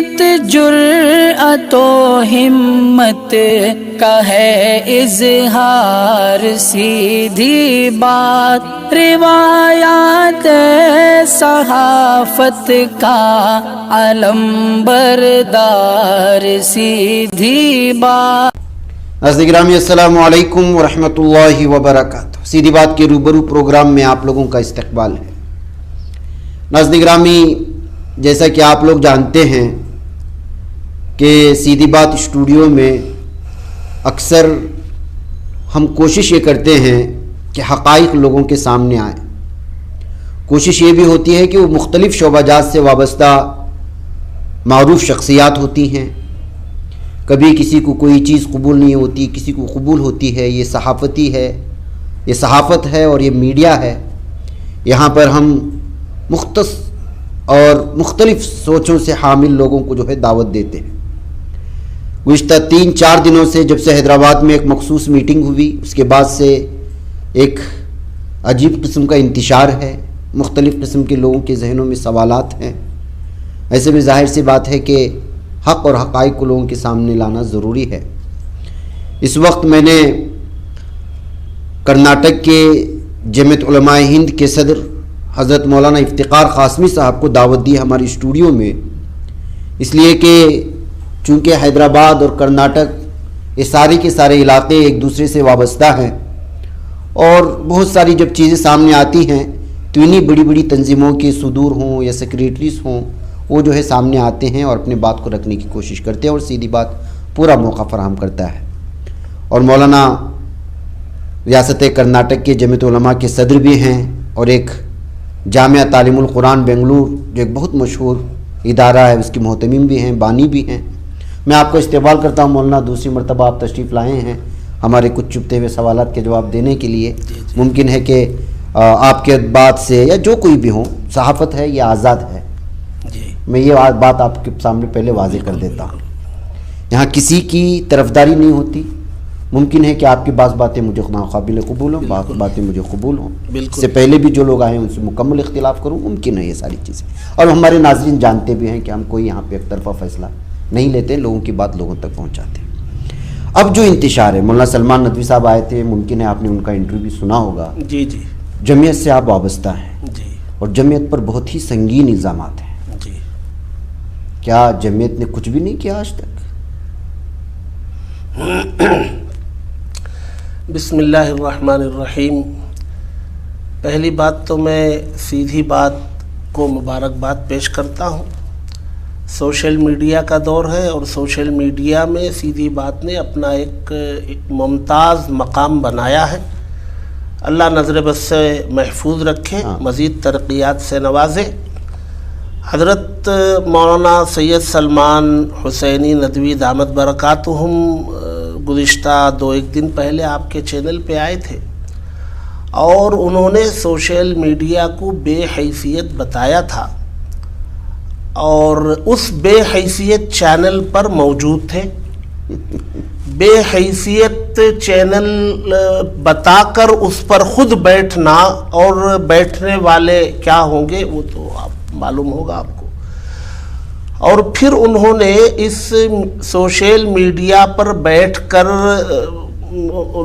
سیرت جرأت و ہمت کا ہے اظہار، سیدھی بات روایات صحافت کا علم بردار، سیدھی بات۔ ناظرین گرامی السلام علیکم ورحمۃ اللہ وبرکاتہ۔ سیدھی بات کے روبرو پروگرام میں آپ لوگوں کا استقبال ہے۔ ناظرین گرامی، جیسا کہ آپ لوگ جانتے ہیں کہ سیدھی بات اسٹوڈیو میں اکثر ہم کوشش یہ کرتے ہیں کہ حقائق لوگوں کے سامنے آئیں۔ کوشش یہ بھی ہوتی ہے کہ وہ مختلف شعبہ جات سے وابستہ معروف شخصیات ہوتی ہیں، کبھی کسی کو کوئی چیز قبول نہیں ہوتی، کسی کو قبول ہوتی ہے۔ یہ صحافتی ہے، یہ صحافت ہے اور یہ میڈیا ہے۔ یہاں پر ہم مختص اور مختلف سوچوں سے حامل لوگوں کو جو ہے دعوت دیتے ہیں۔ گزشتہ 3-4 دنوں سے جب سے حیدرآباد میں ایک مخصوص میٹنگ ہوئی، اس کے بعد سے ایک عجیب قسم کا انتشار ہے، مختلف قسم کے لوگوں کے ذہنوں میں سوالات ہیں۔ ایسے میں ظاہر سی بات ہے کہ حق اور حقائق کو لوگوں کے سامنے لانا ضروری ہے۔ اس وقت میں نے کرناٹک کے جمعیت علماء ہند کے صدر حضرت مولانا افتخار قاسمی صاحب کو دعوت دی ہماری اسٹوڈیو میں، اس لیے کہ چونکہ حیدرآباد اور کرناٹک یہ سارے کے سارے علاقے ایک دوسرے سے وابستہ ہیں، اور بہت ساری جب چیزیں سامنے آتی ہیں تو انہی بڑی بڑی تنظیموں کے صدور ہوں یا سیکریٹریز ہوں، وہ جو ہے سامنے آتے ہیں اور اپنے بات کو رکھنے کی کوشش کرتے ہیں، اور سیدھی بات پورا موقع فراہم کرتا ہے۔ اور مولانا ریاست کرناٹک کے جمعیت علماء کے صدر بھی ہیں، اور ایک جامعہ تعلیم القرآن بنگلور جو ایک بہت مشہور ادارہ ہے، اس کے محتمم بھی ہیں، بانی بھی ہیں۔ میں آپ کا استقبال کرتا ہوں مولانا، دوسری مرتبہ آپ تشریف لائے ہیں ہمارے کچھ چھپتے ہوئے سوالات کے جواب دینے کے لیے۔ ممکن ہے کہ آپ کے بات سے یا جو کوئی بھی ہوں، صحافت ہے یہ آزاد ہے، میں یہ بات آپ کے سامنے پہلے واضح کر دیتا ہوں۔ یہاں کسی کی طرفداری نہیں ہوتی۔ ممکن ہے کہ آپ کی بعض باتیں مجھے ناقابل قبول ہوں، بعض باتیں مجھے قبول ہوں، اس سے پہلے بھی جو لوگ آئے ہیں ان سے مکمل اختلاف کروں، ممکن ہے یہ ساری چیزیں۔ اور ہمارے ناظرین جانتے بھی ہیں کہ ہم کوئی یہاں پہ ایک طرفہ فیصلہ نہیں لیتے، لوگوں کی بات لوگوں تک پہنچاتے ہیں۔ اب جو انتشار ہے، مولانا سلمان ندوی صاحب آئے تھے، ممکن ہے آپ نے ان کا انٹرویو بھی سنا ہوگا۔ جی جی، جمعیت سے آپ وابستہ ہیں جی، اور اور جمعیت پر بہت ہی سنگین الزامات ہیں۔ جی، کیا جمعیت نے کچھ بھی نہیں کیا آج تک؟ بسم اللہ الرحمن الرحیم۔ پہلی بات تو میں سیدھی بات کو مبارکباد پیش کرتا ہوں۔ سوشل میڈیا کا دور ہے، اور سوشل میڈیا میں سیدھی بات نے اپنا ایک ممتاز مقام بنایا ہے۔ اللہ نظر بد سے محفوظ رکھے، مزید ترقیات سے نوازے۔ حضرت مولانا سید سلمان حسینی ندوی دامت برکاتہم گزشتہ 2-1 دن پہلے آپ کے چینل پہ آئے تھے، اور انہوں نے سوشل میڈیا کو بے حیثیت بتایا تھا، اور اس بے حیثیت چینل پر موجود تھے۔ بے حیثیت چینل بتا کر اس پر خود بیٹھنا، اور بیٹھنے والے کیا ہوں گے وہ تو آپ معلوم ہوگا آپ کو۔ اور پھر انہوں نے اس سوشل میڈیا پر بیٹھ کر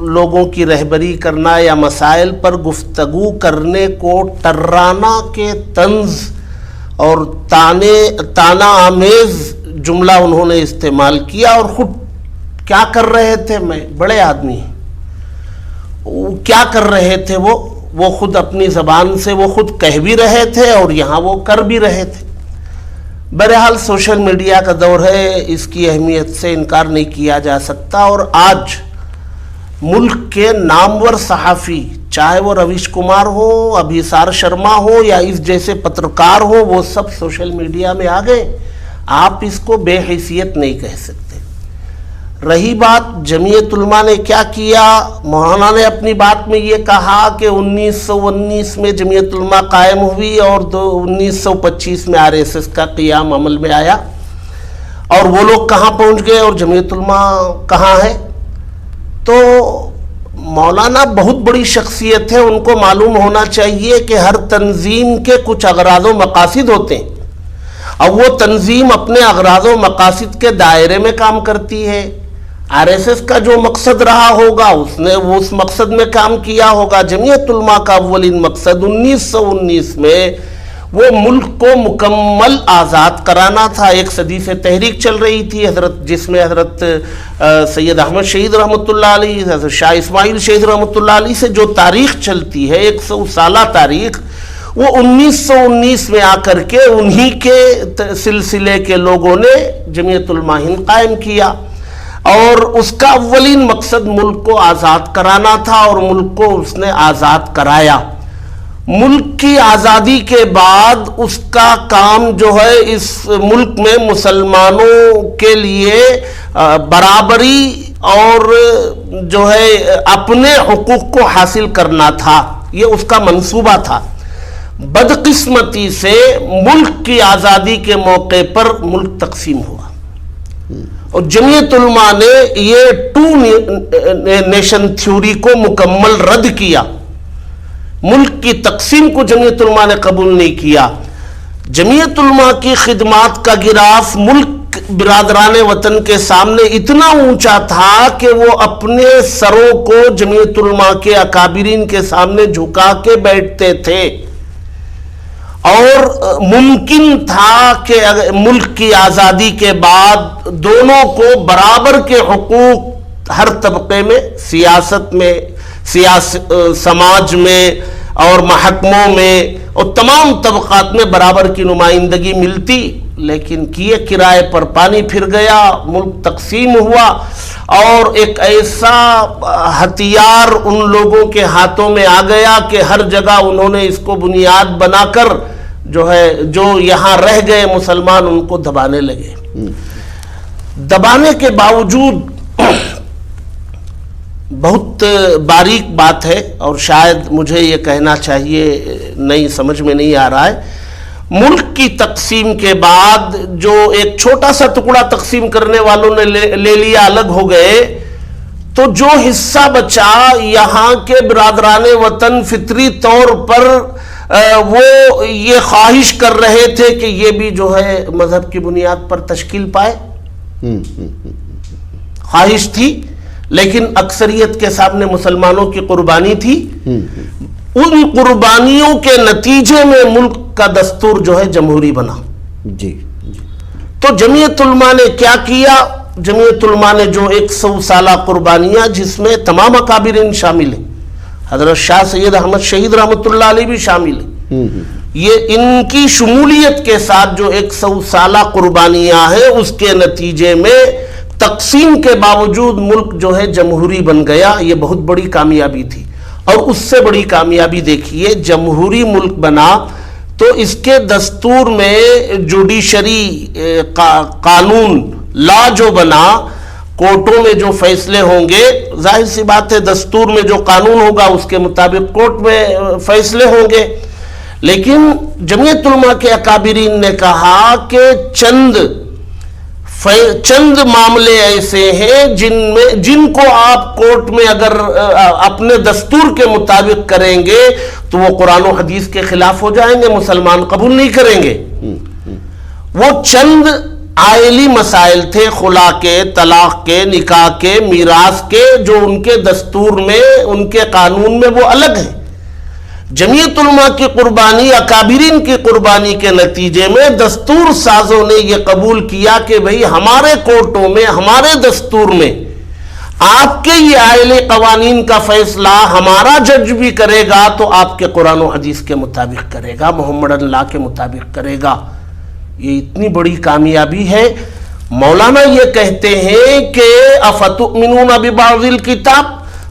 لوگوں کی رہبری کرنا یا مسائل پر گفتگو کرنے کو ٹرانا کے طنز اور تانا آمیز جملہ انہوں نے استعمال کیا، اور خود کیا کر رہے تھے؟ میں بڑے آدمی کیا کر رہے تھے وہ خود اپنی زبان سے وہ خود کہہ بھی رہے تھے، اور یہاں وہ کر بھی رہے تھے۔ بہرحال سوشل میڈیا کا دور ہے، اس کی اہمیت سے انکار نہیں کیا جا سکتا، اور آج ملک کے نامور صحافی، چاہے وہ رویش کمار ہو، ابھیسار شرما ہو، یا اس جیسے پترکار ہو، وہ سب سوشل میڈیا میں آ گئے۔ آپ اس کو بے حیثیت نہیں کہہ سکتے۔ رہی بات جمعیت علماء نے کیا کیا، مولانا نے اپنی بات میں یہ کہا کہ 1919 میں جمعیت علماء قائم ہوئی، اور 1925 میں RSS کا قیام عمل میں آیا، اور وہ لوگ کہاں پہنچ گئے اور جمعیت علماء کہاں ہے؟ تو مولانا بہت بڑی شخصیت ہے، ان کو معلوم ہونا چاہیے کہ ہر تنظیم کے کچھ اغراض و مقاصد ہوتے ہیں، اب وہ تنظیم اپنے اغراض و مقاصد کے دائرے میں کام کرتی ہے. RSS کا جو مقصد رہا ہوگا اس نے وہ اس مقصد میں کام کیا ہوگا. جمعیت علماء کا اولین مقصد 1919 میں وہ ملک کو مکمل آزاد کرانا تھا. 1 صدی سے تحریک چل رہی تھی جس میں حضرت سید احمد شہید رحمۃ اللہ علیہ، حضرت شاہ اسماعیل شہید رحمۃ اللہ علیہ سے جو تاریخ چلتی ہے 100 سالہ تاریخ، وہ 1919 میں آ کر کے انہی کے سلسلے کے لوگوں نے جمعیت علماء ہند قائم کیا، اور اس کا اولین مقصد ملک کو آزاد کرانا تھا، اور ملک کو اس نے آزاد کرایا. ملک کی آزادی کے بعد اس کا کام جو ہے اس ملک میں مسلمانوں کے لیے برابری اور جو ہے اپنے حقوق کو حاصل کرنا تھا. یہ اس کا منصوبہ تھا. بدقسمتی سے ملک کی آزادی کے موقع پر ملک تقسیم ہوا، اور جمعیت علماء نے یہ 2 نیشن تھیوری کو مکمل رد کیا. ملک کی تقسیم کو جمعیت علماء نے قبول نہیں کیا. جمعیت علماء کی خدمات کا گراف ملک برادران وطن کے سامنے اتنا اونچا تھا کہ وہ اپنے سروں کو جمعیت علماء کے اکابرین کے سامنے جھکا کے بیٹھتے تھے، اور ممکن تھا کہ ملک کی آزادی کے بعد دونوں کو برابر کے حقوق ہر طبقے میں، سیاست میں، سماج میں اور محکموں میں اور تمام طبقات میں برابر کی نمائندگی ملتی، لیکن کیے کرائے پر پانی پھر گیا. ملک تقسیم ہوا، اور ایک ایسا ہتھیار ان لوگوں کے ہاتھوں میں آ گیا کہ ہر جگہ انہوں نے اس کو بنیاد بنا کر جو یہاں رہ گئے مسلمان ان کو دبانے لگے. دبانے کے باوجود بہت باریک بات ہے، اور شاید مجھے یہ کہنا چاہیے، نہیں سمجھ میں نہیں آ رہا ہے. ملک کی تقسیم کے بعد جو ایک چھوٹا سا ٹکڑا تقسیم کرنے والوں نے لے لیا، الگ ہو گئے، تو جو حصہ بچا یہاں کے برادران وطن فطری طور پر وہ یہ خواہش کر رہے تھے کہ یہ بھی جو ہے مذہب کی بنیاد پر تشکیل پائے. خواہش تھی، لیکن اکثریت کے سامنے مسلمانوں کی قربانی تھی. ان قربانیوں کے نتیجے میں ملک کا دستور جو ہے جمہوری بنا. تو جمعیت علماء نے کیا کیا؟ جمعیت علماء نے جو 100 سالہ قربانیاں جس میں تمام اکابرین شامل ہیں، حضرت شاہ سید احمد شہید رحمۃ اللہ علیہ بھی شامل ہیں، یہ ان کی شمولیت کے ساتھ جو 100 سالہ قربانیاں ہیں، اس کے نتیجے میں تقسیم کے باوجود ملک جو ہے جمہوری بن گیا. یہ بہت بڑی کامیابی تھی. اور اس سے بڑی کامیابی دیکھیے، جمہوری ملک بنا تو اس کے دستور میں جوڈیشری قانون لا جو بنا، کورٹوں میں جو فیصلے ہوں گے، ظاہر سی بات ہے دستور میں جو قانون ہوگا اس کے مطابق کورٹ میں فیصلے ہوں گے. لیکن جمعیت علماء کے اکابرین نے کہا کہ چند معاملے ایسے ہیں جن کو آپ کورٹ میں اگر اپنے دستور کے مطابق کریں گے تو وہ قرآن و حدیث کے خلاف ہو جائیں گے، مسلمان قبول نہیں کریں گے. وہ چند آئلی مسائل تھے، خلا کے، طلاق کے، نکاح کے، میراث کے، جو ان کے دستور میں، ان کے قانون میں وہ الگ ہیں. جمعیت علماء کی قربانی، اکابرین کی قربانی کے نتیجے میں دستور سازوں نے یہ قبول کیا کہ بھئی ہمارے کورٹوں میں، ہمارے دستور میں آپ کے یہ آئلی قوانین کا فیصلہ ہمارا جج بھی کرے گا تو آپ کے قرآن و حدیث کے مطابق کرے گا، محمد لا کے مطابق کرے گا. یہ اتنی بڑی کامیابی ہے. مولانا یہ کہتے ہیں کہ افتؤمنون ببعض الکتاب،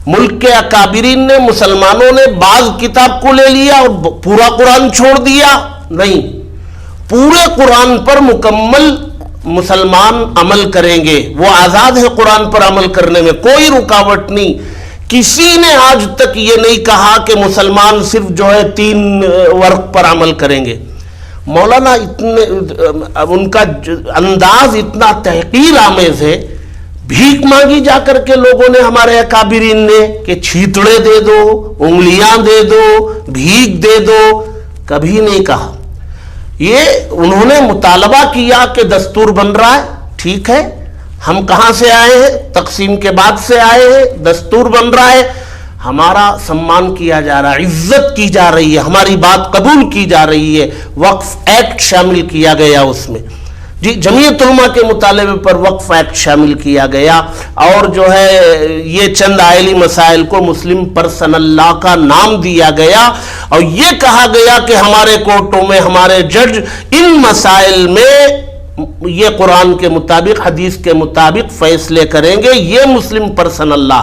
ملک کے اکابرین نے، مسلمانوں نے بعض کتاب کو لے لیا اور پورا قرآن چھوڑ دیا؟ نہیں، پورے قرآن پر مکمل مسلمان عمل کریں گے. وہ آزاد ہے قرآن پر عمل کرنے میں، کوئی رکاوٹ نہیں. کسی نے آج تک یہ نہیں کہا کہ مسلمان صرف جو ہے 3 ورق پر عمل کریں گے. مولانا ان کا انداز اتنا تحقیر آمیز ہے. بھیک مانگی جا کر کے لوگوں نے، ہمارے اکابرین نے، کہ چھیتڑے دے دو، انگلیاں دے دو، بھیک دے دو، کبھی نہیں کہا. یہ انہوں نے مطالبہ کیا کہ دستور بن رہا ہے، ٹھیک ہے، ہم کہاں سے آئے ہیں؟ تقسیم کے بعد سے آئے ہیں، دستور بن رہا ہے، ہمارا سمان کیا جا رہا ہے، عزت کی جا رہی ہے، ہماری بات قبول کی جا رہی ہے، وقف ایکٹ شامل کیا گیا اس میں، جی جمعیت علماء کے مطالبے پر وقف ایکٹ شامل کیا گیا، اور جو ہے یہ چند آئلی مسائل کو مسلم پرسنل لا کا نام دیا گیا، اور یہ کہا گیا کہ ہمارے کورٹوں میں ہمارے جج ان مسائل میں یہ قرآن کے مطابق حدیث کے مطابق فیصلے کریں گے، یہ مسلم پرسنل لا۔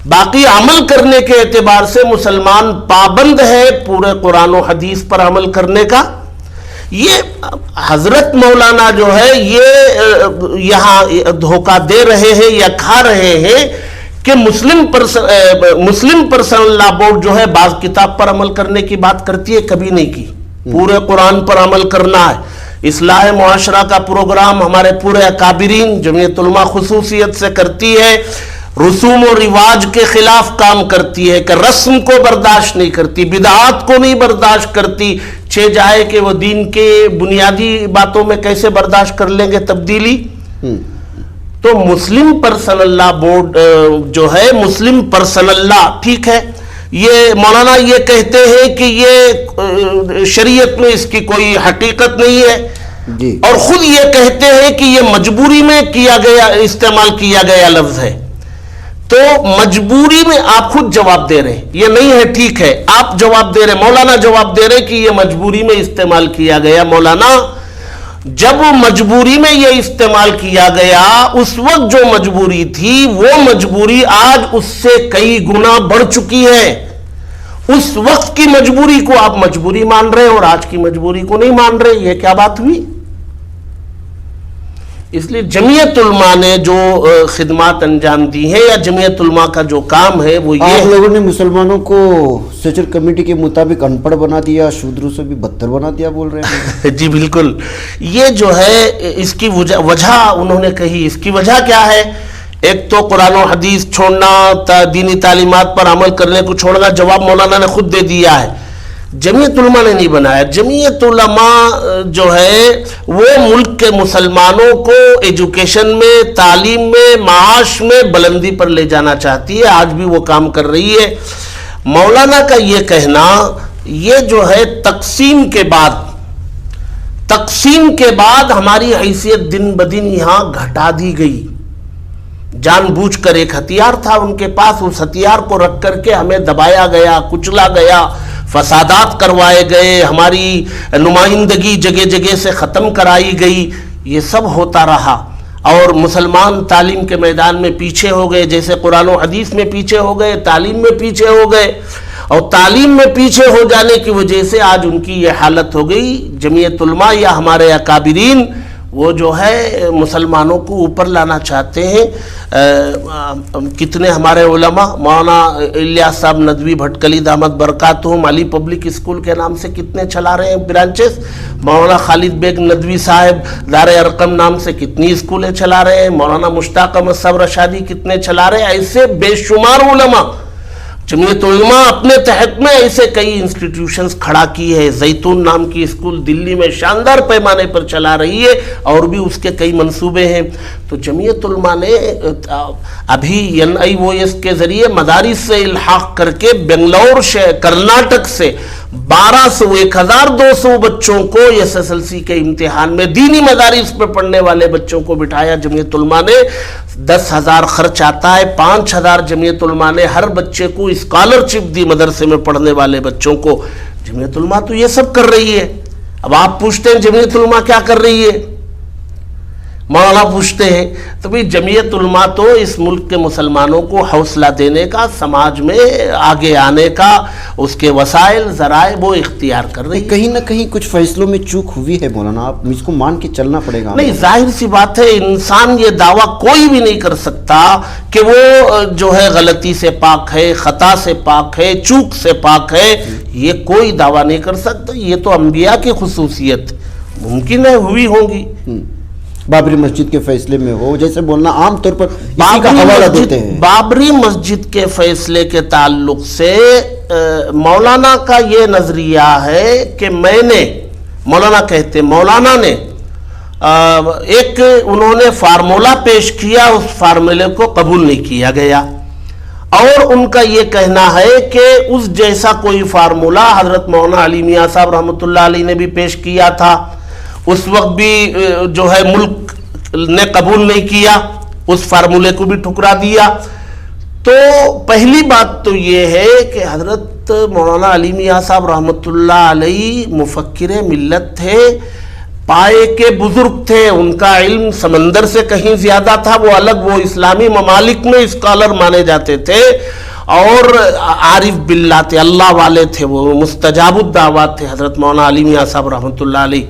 باقی عمل کرنے کے اعتبار سے مسلمان پابند ہے پورے قرآن و حدیث پر عمل کرنے کا۔ یہ حضرت مولانا جو ہے یہ یہاں دھوکہ دے رہے ہیں یا کھا رہے ہیں کہ مسلم پرسنل لا بورڈ جو ہے بعض کتاب پر عمل کرنے کی بات کرتی ہے، کبھی نہیں کی، پورے قرآن پر عمل کرنا ہے۔ اصلاح معاشرہ کا پروگرام ہمارے پورے اکابرین جمعیت علماء خصوصیت سے کرتی ہے، رسوم و رواج کے خلاف کام کرتی ہے، کہ رسم کو برداشت نہیں کرتی، بدعات کو نہیں برداشت کرتی، جائے کہ وہ دین کے بنیادی باتوں میں کیسے برداشت کر لیں گے تبدیلی۔ تو مسلم پرسنل لا بورڈ جو ہے مسلم پرسنل لا، ٹھیک ہے، یہ مولانا یہ کہتے ہیں کہ یہ شریعت میں اس کی کوئی حقیقت نہیں ہے، اور خود یہ کہتے ہیں کہ یہ مجبوری میں کیا گیا استعمال کیا گیا لفظ ہے۔ تو مجبوری میں آپ خود جواب دے رہے ہیں، یہ نہیں ہے، ٹھیک ہے، آپ جواب دے رہے، مولانا جواب دے رہے کہ یہ مجبوری میں استعمال کیا گیا۔ مولانا جب مجبوری میں یہ استعمال کیا گیا، اس وقت جو مجبوری تھی وہ مجبوری آج اس سے کئی گنا بڑھ چکی ہے۔ اس وقت کی مجبوری کو آپ مجبوری مان رہے اور آج کی مجبوری کو نہیں مان رہے، یہ کیا بات ہوئی؟ اس لیے جمعیت علماء نے جو خدمات انجام دی ہیں یا جمعیت علماء کا جو کام ہے وہ یہ، آپ لوگوں نے مسلمانوں کو سیچر کمیٹی کے مطابق ان پڑھ بنا دیا، شودروں سے بھی بدتر بنا دیا بول رہے ہیں۔ جی بالکل، یہ جو ہے اس کی وجہ انہوں نے کہی، اس کی وجہ کیا ہے؟ ایک تو قرآن و حدیث چھوڑنا، دینی تعلیمات پر عمل کرنے کو چھوڑنا، جواب مولانا نے خود دے دیا ہے، جمعیت علماء نے نہیں بنایا۔ جمعیت علماء جو ہے وہ ملک کے مسلمانوں کو ایجوکیشن میں، تعلیم میں، معاش میں بلندی پر لے جانا چاہتی ہے، آج بھی وہ کام کر رہی ہے۔ مولانا کا یہ کہنا، یہ جو ہے تقسیم کے بعد ہماری حیثیت دن بدن یہاں گھٹا دی گئی، جان بوجھ کر ایک ہتھیار تھا ان کے پاس، اس ہتھیار کو رکھ کر کے ہمیں دبایا گیا، کچلا گیا، فسادات کروائے گئے، ہماری نمائندگی جگہ جگہ سے ختم کرائی گئی، یہ سب ہوتا رہا، اور مسلمان تعلیم کے میدان میں پیچھے ہو گئے، جیسے قرآن و حدیث میں پیچھے ہو گئے، تعلیم میں پیچھے ہو گئے، اور تعلیم میں پیچھے ہو جانے کی وجہ سے آج ان کی یہ حالت ہو گئی۔ جمعیت علماء یا ہمارے اکابرین وہ جو ہے مسلمانوں کو اوپر لانا چاہتے ہیں۔ کتنے ہمارے علماء، مولانا الیاس صاحب ندوی بھٹکلی دامت برکاتہم علی پبلک اسکول کے نام سے کتنے چلا رہے ہیں برانچز، مولانا خالد بیگ ندوی صاحب دار ارقم نام سے کتنی اسکولیں چلا رہے ہیں، مولانا مشتاق احمد صاحب رشادی کتنے چلا رہے ہیں، ایسے بے شمار علماء۔ جمعیت علماء اپنے تحت میں ایسے کئی انسٹیٹیوشنز کھڑا کی ہے، زیتون نام کی اسکول دلی میں شاندار پیمانے پر چلا رہی ہے، اور بھی اس کے کئی منصوبے ہیں۔ تو جمعیت علماء نے ابھی NIOS کے ذریعے مدارس سے الحاق کر کے بنگلور کرناٹک سے 1200-1200 بچوں کو SSLC کے امتحان میں دینی مدارس پہ پڑھنے والے بچوں کو بٹھایا جمعیت علماء نے۔ 10,000 خرچ آتا ہے، 5,000 جمعیت علماء نے ہر بچے کو اسکالرشپ دی مدرسے میں پڑھنے والے بچوں کو۔ جمعیت علماء تو یہ سب کر رہی ہے۔ اب آپ پوچھتے ہیں جمعیت علماء کیا کر رہی ہے؟ مولانا پوچھتے ہیں تو بھی جمعیت علماء تو اس ملک کے مسلمانوں کو حوصلہ دینے کا، سماج میں آگے آنے کا، اس کے وسائل ذرائع وہ اختیار کر رہی ہے۔ کہیں نہ کہیں کچھ فیصلوں میں چوک ہوئی ہے مولانا، آپ اس کو مان کے چلنا پڑے گا۔ نہیں، ظاہر سی بات ہے، انسان یہ دعویٰ کوئی بھی نہیں کر سکتا کہ وہ جو ہے غلطی سے پاک ہے، خطا سے پاک ہے، چوک سے پاک ہے، یہ کوئی دعویٰ نہیں کر سکتا۔ یہ تو انبیاء کی خصوصیت ممکن ہے ہوئی ہوں گی۔ بابری مسجد کے فیصلے میں ہو، جیسے بولنا عام طور پر اسی کا حوالہ دیتے ہیں۔ بابری مسجد کے فیصلے کے تعلق سے مولانا کا یہ نظریہ ہے کہ میں نے مولانا کہتے مولانا نے ایک انہوں نے فارمولہ پیش کیا, اس فارمولے کو قبول نہیں کیا گیا, اور ان کا یہ کہنا ہے کہ اس جیسا کوئی فارمولہ حضرت مولانا علی میاں صاحب رحمۃ اللہ علیہ نے بھی پیش کیا تھا, اس وقت بھی جو ہے ملک نے قبول نہیں کیا, اس فارمولے کو بھی ٹھکرا دیا. تو پہلی بات تو یہ ہے کہ حضرت مولانا علی میاں صاحب رحمۃ اللہ علیہ مفکر ملت تھے, پائے کے بزرگ تھے, ان کا علم سمندر سے کہیں زیادہ تھا, وہ الگ وہ اسلامی ممالک میں اسکالر مانے جاتے تھے, اور عارف باللہ تھے, اللہ والے تھے, وہ مستجاب الدعوات تھے حضرت مولانا علی میاں صاحب رحمۃ اللہ علیہ.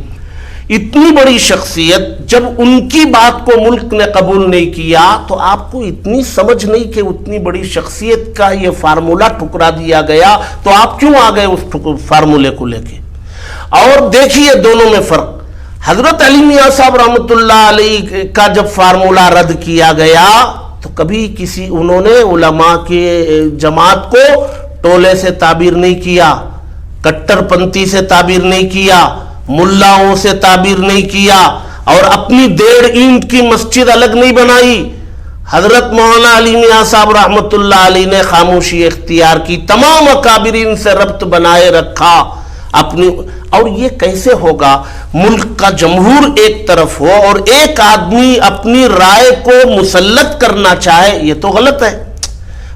اتنی بڑی شخصیت, جب ان کی بات کو ملک نے قبول نہیں کیا تو آپ کو اتنی سمجھ نہیں کہ اتنی بڑی شخصیت کا یہ فارمولہ ٹھکرا دیا گیا, تو آپ کیوں آ گئے اس فارمولے کو لے کے؟ اور دیکھیے دونوں میں فرق. حضرت علی میاں صاحب رحمۃ اللہ علیہ کا جب فارمولہ رد کیا گیا تو کبھی انہوں نے علماء کے جماعت کو ٹولے سے تعبیر نہیں کیا, کٹر پنتھی سے تعبیر نہیں کیا, ملاؤں سے تعبیر نہیں کیا, اور اپنی 1.5 اینٹ کی مسجد الگ نہیں بنائی. حضرت مولانا علی میاں صاحب رحمۃ اللہ علیہ نے خاموشی اختیار کی, تمام اکابرین سے ربط بنائے رکھا اپنی. اور یہ کیسے ہوگا؟ ملک کا جمہور ایک طرف ہو اور ایک آدمی اپنی رائے کو مسلط کرنا چاہے, یہ تو غلط ہے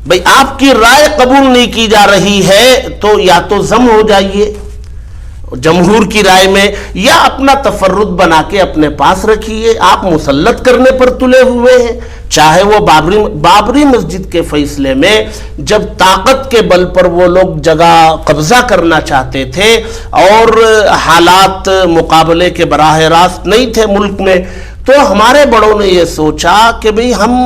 بھئی. آپ کی رائے قبول نہیں کی جا رہی ہے تو یا تو ضم ہو جائیے جمہور کی رائے میں, یا اپنا تفرد بنا کے اپنے پاس رکھیے. آپ مسلط کرنے پر تلے ہوئے ہیں, چاہے وہ بابری مسجد کے فیصلے میں جب طاقت کے بل پر وہ لوگ جگہ قبضہ کرنا چاہتے تھے اور حالات مقابلے کے براہ راست نہیں تھے ملک میں, تو ہمارے بڑوں نے یہ سوچا کہ بھئی ہم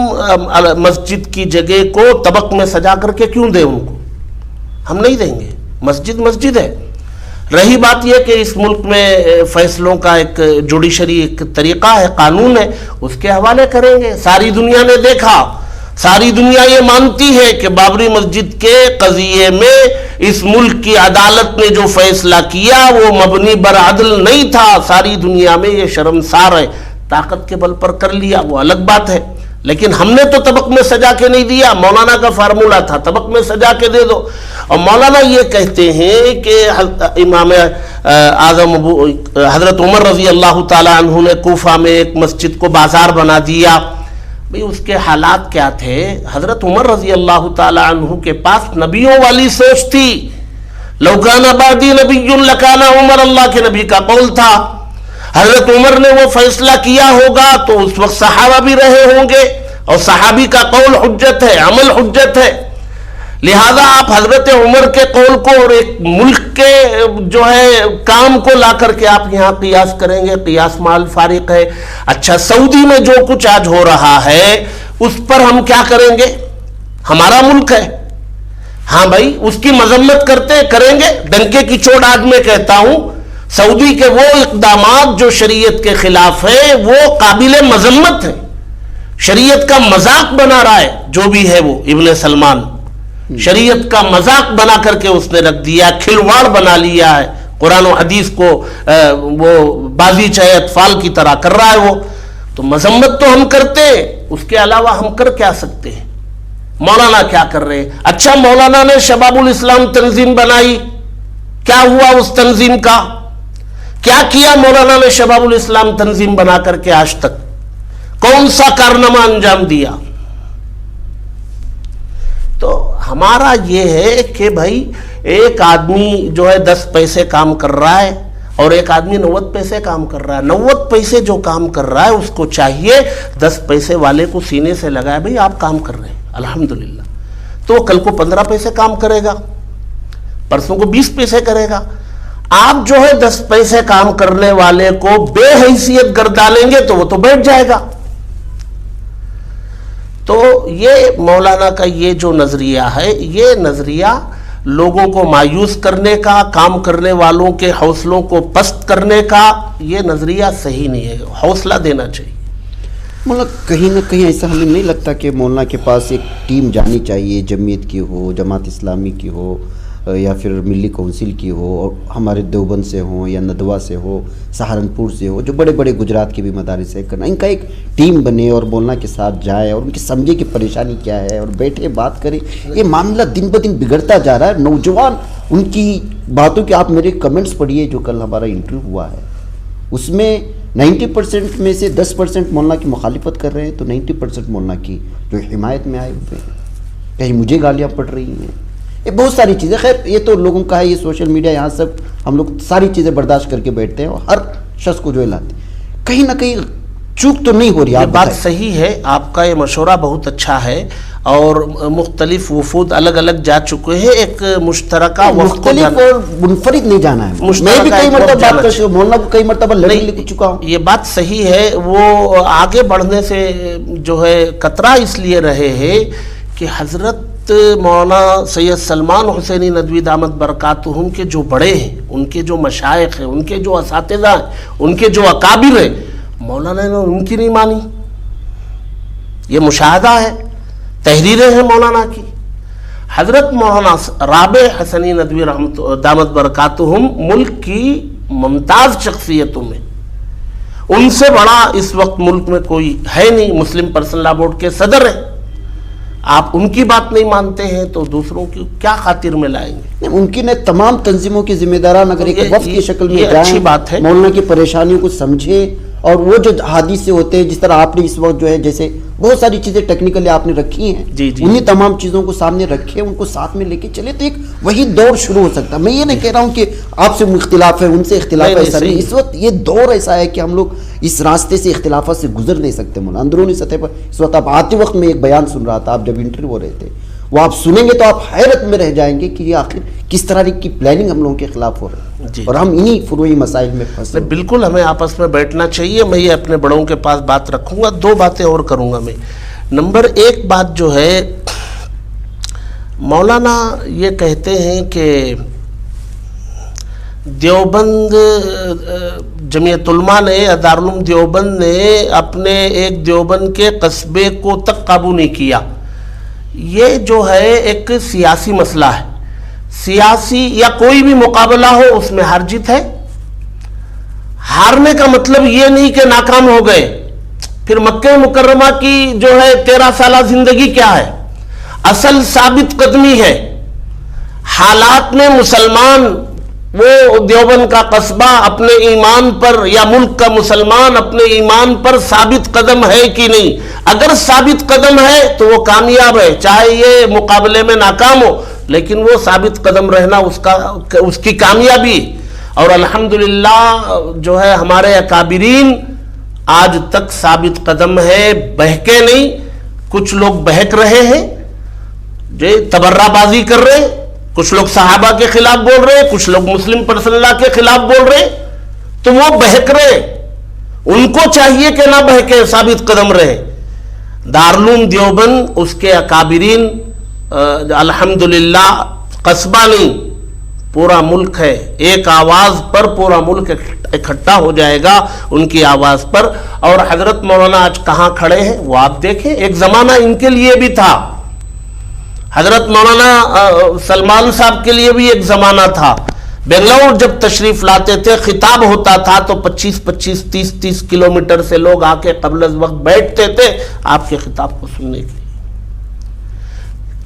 مسجد کی جگہ کو طبق میں سجا کر کے کیوں دیں ان کو, ہم نہیں دیں گے, مسجد مسجد ہے. رہی بات یہ کہ اس ملک میں فیصلوں کا ایک جوڈیشری ایک طریقہ ہے, قانون ہے, اس کے حوالے کریں گے. ساری دنیا نے دیکھا, ساری دنیا یہ مانتی ہے کہ بابری مسجد کے قضیے میں اس ملک کی عدالت نے جو فیصلہ کیا وہ مبنی بر عدل نہیں تھا. ساری دنیا میں یہ شرمسار ہے, طاقت کے بل پر کر لیا وہ الگ بات ہے, لیکن ہم نے تو طبق میں سجا کے نہیں دیا. مولانا کا فارمولہ تھا طبق میں سجا کے دے دو. اور مولانا یہ کہتے ہیں کہ امام اعظم حضرت عمر رضی اللہ تعالی عنہ نے کوفہ میں ایک مسجد کو بازار بنا دیا. بھئی اس کے حالات کیا تھے؟ حضرت عمر رضی اللہ تعالی عنہ کے پاس نبیوں والی سوچ تھی. لو کان بعدی نبی لکان عمر, اللہ کے نبی کا قول تھا. حضرت عمر نے وہ فیصلہ کیا ہوگا تو اس وقت صحابہ بھی رہے ہوں گے, اور صحابی کا قول حجت ہے, عمل حجت ہے. لہذا آپ حضرت عمر کے قول کو اور ایک ملک کے جو ہے کام کو لا کر کے آپ یہاں قیاس کریں گے, قیاس مال فارق ہے. اچھا, سعودی میں جو کچھ آج ہو رہا ہے اس پر ہم کیا کریں گے؟ ہمارا ملک ہے, ہاں بھائی اس کی مذمت کریں گے. ڈنکے کی چوٹ آج میں کہتا ہوں, سعودی کے وہ اقدامات جو شریعت کے خلاف ہیں وہ قابل مذمت ہیں. شریعت کا مذاق بنا رہا ہے جو بھی ہے, وہ ابن سلمان شریعت کا مذاق بنا کر کے اس نے رکھ دیا, کھلواڑ بنا لیا ہے. قرآن و حدیث کو وہ بازی چاہے اطفال کی طرح کر رہا ہے وہ. تو مذمت تو ہم کرتے ہیں, اس کے علاوہ ہم کر کیا سکتے ہیں؟ مولانا کیا کر رہے ہیں؟ اچھا, مولانا نے شباب الاسلام تنظیم بنائی, کیا ہوا اس تنظیم کا؟ کیا کیا مولانا نے شباب الاسلام تنظیم بنا کر کے آج تک؟ کون سا کارنامہ انجام دیا؟ تو ہمارا یہ ہے کہ بھائی ایک آدمی جو ہے 10 پیسے کام کر رہا ہے اور ایک آدمی 90 پیسے کام کر رہا ہے. 90 پیسے جو کام کر رہا ہے اس کو چاہیے 10 پیسے والے کو سینے سے لگائے, بھائی آپ کام کر رہے ہیں الحمدللہ, تو وہ کل کو 15 پیسے کام کرے گا, پرسوں کو 20 پیسے کرے گا. آپ جو ہے 10 پیسے کام کرنے والے کو بے حیثیت گردانیں گے تو وہ تو بیٹھ جائے گا. تو یہ مولانا کا یہ جو نظریہ ہے, یہ نظریہ لوگوں کو مایوس کرنے کا, کام کرنے والوں کے حوصلوں کو پست کرنے کا, یہ نظریہ صحیح نہیں ہے. حوصلہ دینا چاہیے. مولانا کہیں نہ کہیں ایسا ہمیں نہیں لگتا کہ مولانا کے پاس ایک ٹیم جانی چاہیے, جمعیت کی ہو, جماعت اسلامی کی ہو, یا پھر ملی کونسل کی ہو، اور ہمارے دیوبند سے ہوں یا ندوہ سے ہو، سہارنپور سے ہو، جو بڑے بڑے گجرات کے بھی مدارس ہے، کرنا ان کا ایک ٹیم بنے اور مولانا کے ساتھ جائے اور ان کی سمجھے کہ پریشانی کیا ہے اور بیٹھے بات کریں. یہ معاملہ دن بہ دن بگڑتا جا رہا ہے. نوجوان ان کی باتوں کے آپ میرے کمنٹس پڑھیے جو کل ہمارا انٹرویو ہوا ہے، اس میں 90% میں سے 10% مولانا کی مخالفت کر رہے ہیں، تو 90% مولانا کی جو حمایت میں آئے ہوئے ہیں. کہیں مجھے گالیاں پڑ رہی ہیں، یہ بہت ساری چیزیں. خیر یہ تو لوگوں کا ہے، یہ سوشل میڈیا، یہاں سب ہم لوگ ساری چیزیں برداشت کر کے بیٹھتے ہیں اور ہر شخص کو جو ہے لاتے ہیں. کہیں نہ کہیں چوک تو نہیں ہو رہی؟ یہ بات صحیح ہے، آپ کا یہ مشورہ بہت اچھا ہے، اور مختلف وفود الگ الگ جا چکے ہیں. ایک مشترکہ مختلف اور منفرد نہیں جانا ہے. میں بھی کئی مرتبہ بات کر چکا ہوں، مولانا کو کئی مرتبہ لڑنے لے چکا ہوں. یہ بات صحیح ہے. وہ آگے بڑھنے سے جو ہے کترا اس لیے رہے ہیں کہ حضرت مولانا سید سلمان حسینی ندوی دامت برکاتہم کے جو بڑے ہیں، ان کے جو مشائخ ہیں، ان کے جو اساتذہ ہیں، ان کے جو اکابر ہیں، مولانا نے ان کی نہیں مانی. یہ مشاہدہ ہے، تحریریں ہیں مولانا کی. حضرت مولانا رابع حسنی ندوی دامت برکاتہم ملک کی ممتاز شخصیتوں میں، ان سے بڑا اس وقت ملک میں کوئی ہے نہیں. مسلم پرسنل لا بورڈ کے صدر ہیں. آپ ان کی بات نہیں مانتے ہیں تو دوسروں کی کیا خاطر میں لائیں گے؟ ممکن ہے تمام تنظیموں کے ذمہ داران اگر ایک وفد کی شکل میں یہ اچھی بات ہے، مولانا کی پریشانیوں کو سمجھے، اور وہ جو حادثے ہوتے ہیں جس طرح آپ نے اس وقت جو ہے جیسے بہت ساری چیزیں ٹیکنیکلی آپ نے رکھی ہیں، انہی تمام چیزوں کو سامنے رکھے، ان کو ساتھ میں لے کے چلے تو ایک وہی دور شروع ہو سکتا ہے. میں یہ نہیں کہہ رہا ہوں کہ آپ سے اختلاف ہے، ان سے اختلاف ہے، ایسا نہیں. اس وقت یہ دور ایسا ہے کہ ہم لوگ اس راستے سے اختلافات سے گزر نہیں سکتے. مولانا اندرونی سطح پر اس وقت آپ آتے وقت میں ایک بیان سن رہا تھا، آپ جب انٹرویو ہو رہے تھے، وہ آپ سنیں گے تو آپ حیرت میں رہ جائیں گے کہ یہ آخر کس طرح کی پلاننگ ہم لوگوں کے خلاف ہو رہی ہے، اور ہم انہی فروعی مسائل میں پھنسے. بالکل ہمیں آپس میں بیٹھنا چاہیے. میں یہ اپنے بڑوں کے پاس بات رکھوں گا. دو باتیں اور کروں گا میں. نمبر ایک بات جو ہے، مولانا یہ کہتے ہیں کہ دیوبند جمعیت علماء نے، دارالعلوم دیوبند نے اپنے ایک دیوبند کے قصبے کو تک قابو نہیں کیا. یہ جو ہے ایک سیاسی مسئلہ ہے. سیاسی یا کوئی بھی مقابلہ ہو اس میں ہار جیت ہے. ہارنے کا مطلب یہ نہیں کہ ناکام ہو گئے. پھر مکہ مکرمہ کی جو ہے 13 سالہ زندگی کیا ہے؟ اصل ثابت قدمی ہے. حالات میں مسلمان، وہ دیوبند کا قصبہ اپنے ایمان پر، یا ملک کا مسلمان اپنے ایمان پر ثابت قدم ہے کہ نہیں؟ اگر ثابت قدم ہے تو وہ کامیاب ہے، چاہے یہ مقابلے میں ناکام ہو، لیکن وہ ثابت قدم رہنا اس کی کامیابی. اور الحمدللہ جو ہے ہمارے اکابرین آج تک ثابت قدم ہے، بہکے نہیں. کچھ لوگ بہک رہے ہیں، جو تبرہ بازی کر رہے ہیں، کچھ لوگ صحابہ کے خلاف بول رہے ہیں، کچھ لوگ مسلم پرسنل لا کے خلاف بول رہے ہیں، تو وہ بہک رہے. ان کو چاہیے کہ نہ بہکے، ثابت قدم رہے. دارالعلوم دیوبند، اس کے اکابرین الحمدللہ قصبہ نہیں پورا ملک ہے. ایک آواز پر پورا ملک اکٹھا ہو جائے گا ان کی آواز پر. اور حضرت مولانا آج کہاں کھڑے ہیں وہ آپ دیکھیں. ایک زمانہ ان کے لیے بھی تھا، حضرت مولانا سلمان صاحب کے لیے بھی ایک زمانہ تھا. بنگلور جب تشریف لاتے تھے، خطاب ہوتا تھا تو 25-25 30-30 کلومیٹر سے لوگ آ کے قبل از وقت بیٹھتے تھے آپ کے خطاب کو سننے کے لیے.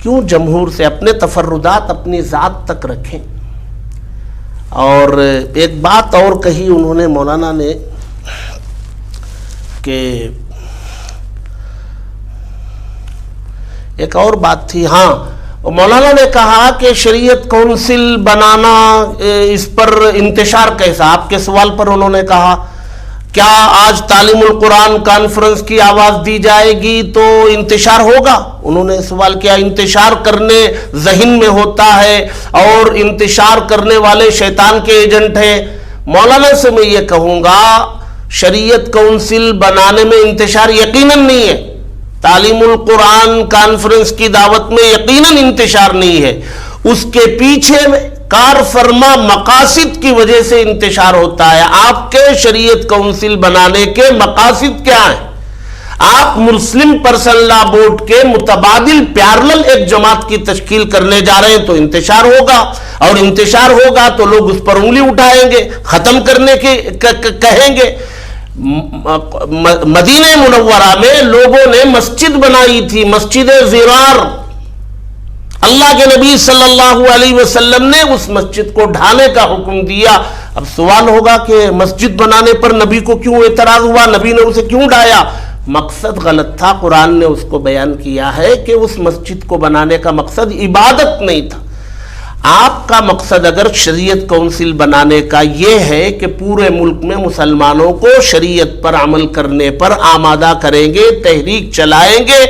کیوں جمہور سے اپنے تفردات اپنی ذات تک رکھیں. اور ایک بات اور کہی انہوں نے، مولانا نے، کہ ایک اور بات تھی. ہاں، مولانا نے کہا کہ شریعت کونسل بنانا، اس پر انتشار کیسا؟ آپ کے سوال پر انہوں نے کہا کیا آج تعلیم القرآن کانفرنس کی آواز دی جائے گی تو انتشار ہوگا؟ انہوں نے سوال کیا. انتشار کرنے ذہن میں ہوتا ہے اور انتشار کرنے والے شیطان کے ایجنٹ ہیں. مولانا سے میں یہ کہوں گا شریعت کونسل بنانے میں انتشار یقیناً نہیں ہے. تعلیم القرآن کانفرنس کی دعوت میں یقیناً انتشار نہیں ہے. اس کے پیچھے کار فرما مقاصد کی وجہ سے انتشار ہوتا ہے. آپ کے شریعت کونسل بنانے کے مقاصد کیا ہیں؟ آپ مسلم پرسنل لا بورڈ کے متبادل پیرلل ایک جماعت کی تشکیل کرنے جا رہے ہیں تو انتشار ہوگا، اور انتشار ہوگا تو لوگ اس پر انگلی اٹھائیں گے، ختم کرنے کے کہیں گے۔ مدینہ منورہ میں لوگوں نے مسجد بنائی تھی، مسجد زرار، اللہ کے نبی صلی اللہ علیہ وسلم نے اس مسجد کو ڈھانے کا حکم دیا۔ اب سوال ہوگا کہ مسجد بنانے پر نبی کو کیوں اعتراض ہوا، نبی نے اسے کیوں ڈھایا؟ مقصد غلط تھا، قرآن نے اس کو بیان کیا ہے کہ اس مسجد کو بنانے کا مقصد عبادت نہیں تھا۔ آپ کا مقصد اگر شریعت کونسل بنانے کا یہ ہے کہ پورے ملک میں مسلمانوں کو شریعت پر عمل کرنے پر آمادہ کریں گے، تحریک چلائیں گے،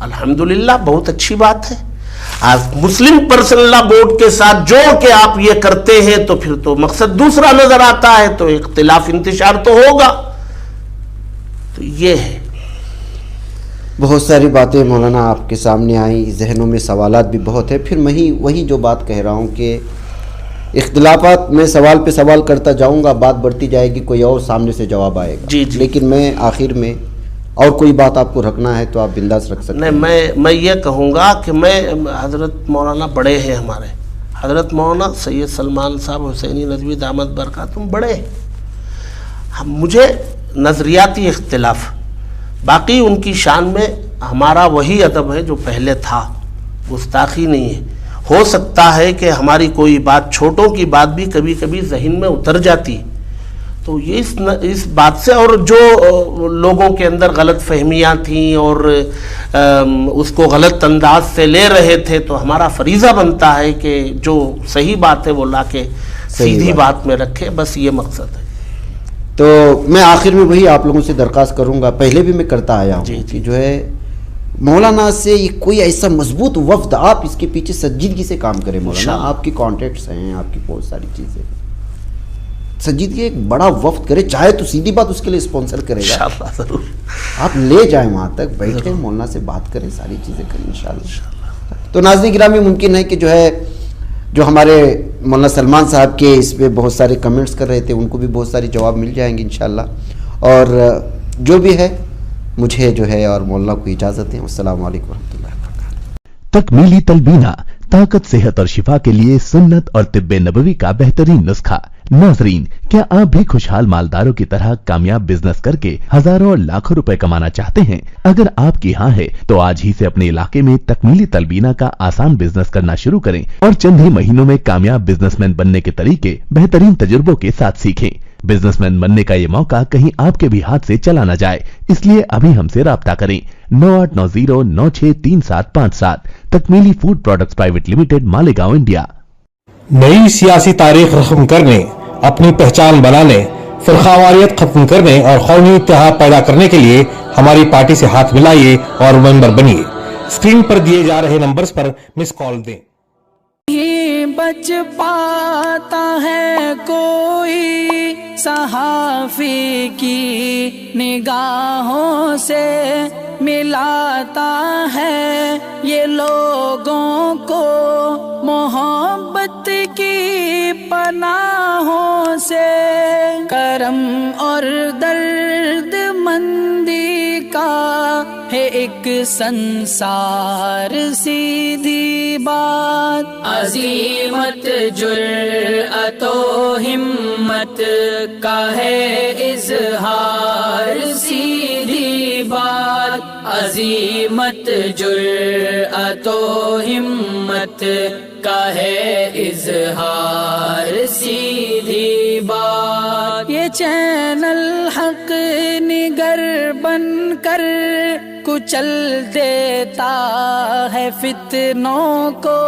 الحمدللہ بہت اچھی بات ہے۔ آپ مسلم پرسنل لا بورڈ کے ساتھ جوڑ کے آپ یہ کرتے ہیں تو پھر تو مقصد دوسرا نظر آتا ہے، تو اختلاف انتشار تو ہوگا۔ تو یہ ہے، بہت ساری باتیں مولانا آپ کے سامنے آئیں، ذہنوں میں سوالات بھی بہت ہیں۔ پھر میں وہی جو بات کہہ رہا ہوں کہ اختلافات میں سوال پہ سوال کرتا جاؤں گا، بات بڑھتی جائے گی، کوئی اور سامنے سے جواب آئے گا۔ جی لیکن میں آخر میں اور کوئی بات آپ کو رکھنا ہے تو آپ بنداس رکھ سکتے ہیں۔ میں یہ کہوں گا کہ حضرت مولانا بڑے ہیں ہمارے، حضرت مولانا سید سلمان صاحب حسینی ندوی دامت برکاتہم بڑے ہیں۔ مجھے نظریاتی اختلاف، باقی ان کی شان میں ہمارا وہی ادب ہے جو پہلے تھا، گستاخی نہیں ہے۔ ہو سکتا ہے کہ ہماری کوئی بات، چھوٹوں کی بات بھی کبھی کبھی ذہن میں اتر جاتی، تو یہ اس بات سے، اور جو لوگوں کے اندر غلط فہمیاں تھیں اور اس کو غلط انداز سے لے رہے تھے، تو ہمارا فریضہ بنتا ہے کہ جو صحیح بات ہے وہ لا کے سیدھی بات میں رکھے، بس یہ مقصد ہے۔ تو میں آخر میں وہی آپ لوگوں سے درخواست کروں گا، پہلے بھی میں کرتا آیا ہوں کہ جو ہے مولانا سے کوئی ایسا مضبوط وفد، آپ اس کے پیچھے سنجیدگی سے کام کریں مولانا، آپ کی کانٹیکٹس ہیں، آپ کی بہت ساری چیزیں، سنجیدگی ایک بڑا وفد کرے، چاہے تو سیدھی بات اس کے لیے اسپانسر کرے گا، آپ لے جائیں وہاں تک، بیٹھیں مولانا سے بات کریں، ساری چیزیں کریں انشاءاللہ۔ تو ناظرین گرامی، ممکن ہے کہ جو ہے جو ہمارے مولانا سلمان صاحب کے اس پہ بہت سارے کمنٹس کر رہے تھے، ان کو بھی بہت سارے جواب مل جائیں گے انشاءاللہ۔ اور جو بھی ہے مجھے جو ہے اور مولانا کو اجازت دیں۔ السلام علیکم ورحمۃ اللہ وبرکاتہ۔ تکمیلی تلبینہ، طاقت، صحت اور شفا کے لیے سنت اور طب نبوی کا بہترین نسخہ۔ ناظرین، کیا آپ بھی خوشحال مالداروں کی طرح کامیاب بزنس کر کے ہزاروں اور لاکھوں روپے کمانا چاہتے ہیں؟ اگر آپ کی ہاں ہے تو آج ہی سے اپنے علاقے میں تکمیلی تلبینہ کا آسان بزنس کرنا شروع کریں اور چند ہی مہینوں میں کامیاب بزنس مین بننے کے طریقے بہترین تجربوں کے ساتھ سیکھیں۔ بزنس مین بننے کا یہ موقع کہیں آپ کے بھی ہاتھ سے چلا نہ جائے، اس لیے ابھی ہم سے رابطہ کریں۔ 9890963757 Takmeeli food products private limited, Malegaon, India. نئی سیاسی تاریخ رقم کرنے، اپنی پہچان بنانے، فرقہ ختم کرنے اور قومی اتحاد پیدا کرنے کے لیے ہماری پارٹی سے ہاتھ ملائیے اور ممبر بنیے۔ اسکرین پر دیے جا رہے نمبرز پر مس کال دیں۔ بچ پاتا ہے کوئی صحافی کی نگاہوں سے، ملاتا ہے یہ لوگوں کو محبت کی پناہوں سے، کرم اور درد مندی کا ہے ایک سنسار، سیدھی بات، عظیمت جرأت و ہمت کا ہے اظہار، سیدھی بات، عظیمت جرأت و ہمت کا ہے اظہار، سیدھی بات۔ یہ چینل حق نگر بن کر کچل دیتا ہے فتنوں کو،